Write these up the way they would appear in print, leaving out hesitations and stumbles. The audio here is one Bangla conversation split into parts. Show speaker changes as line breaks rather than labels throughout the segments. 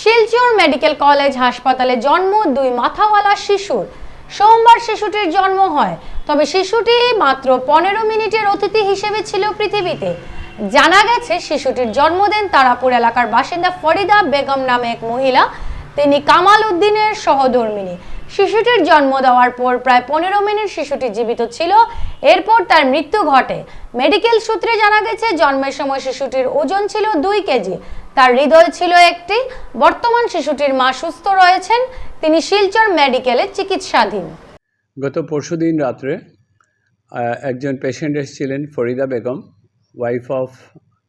শিলচর মেডিকেল কলেজ হাসপাতালে জন্ম দুই মাথাওয়ালা শিশুর। সোমবার শিশুটির জন্ম হয়, তবে শিশুটি মাত্র 15 মিনিটের অতিথি হিসেবে ছিল পৃথিবীতে। জানা গেছে শিশুটির জন্ম দেন তারাপুর এলাকার বাসিন্দা ফরিদা বেগম নামে এক মহিলা। তিনি কামাল উদ্দিনের সহধর্মিণী। শিশুটির জন্ম দেওয়ার পর প্রায় 15 মিনিট শিশুটি জীবিত ছিল, এরপর তার মৃত্যু ঘটে। মেডিকেল সূত্রে জানা গেছে জন্মের সময় শিশুটির ওজন ছিল 2 কেজি, তার হৃদয় ছিল একটি। বর্তমান শিশুটির মা সুস্থ রয়েছেন, তিনি শিলচর মেডিকেলে চিকিৎসাধীন।
গত পরশুদিন রাত্রে একজন পেশেন্ট এসেছিলেন, Farida Begum, wife of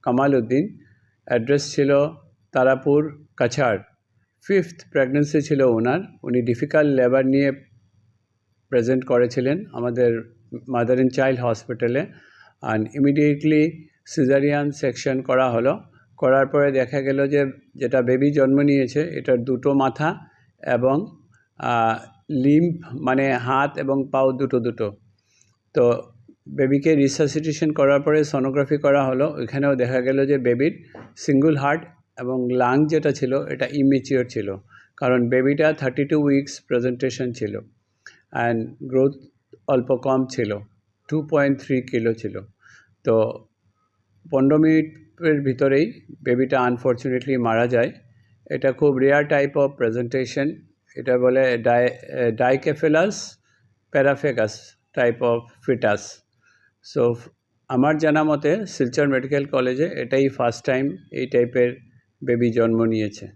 Kamal Uddin. Address ছিল তারাপুর, কাছাড়। 5th প্রেগনেন্সি ছিল ওনার। উনি ডিফিকাল্ট লেবার নিয়ে প্রেজেন্ট করেছিলেন আমাদের মাদার অ্যান্ড চাইল্ড হসপিটালে। অ্যান্ড ইমিডিয়েটলি সিজারিয়ান সেকশন করা হলো। করার পরে দেখা গেল যে যেটা বেবি জন্ম নিয়েছে এটার দুটো মাথা এবং লিম্ফ মানে হাত এবং পাও দুটো। তো বেবিকে রিসাসিটেশন করার পরে সোনোগ্রাফি করা হলো। এখানেও দেখা গেল যে বেবির সিঙ্গল হার্ট এবং লাং যেটা ছিল এটা ইমেচিওর ছিল, কারণ বেবিটা 32 উইকস প্রেজেন্টেশন ছিল অ্যান্ড গ্রোথ অল্প কম ছিল, 2.3 কিলো ছিল। তো 15 মিনিটের ভিতরেই বেবিটা আনফর্চুনেটলি মারা যায়। এটা খুব রেয়ার টাইপ অফ প্রেজেন্টেশন। এটা বলে ডাইকেফেলাস প্যারাফেগাস টাইপ অফ ফিটাস। সো আমার জানা মতে শিলচর মেডিকেল কলেজে এটাই ফার্স্ট টাইম এই টাইপের বেবি জন্ম নিয়েছে।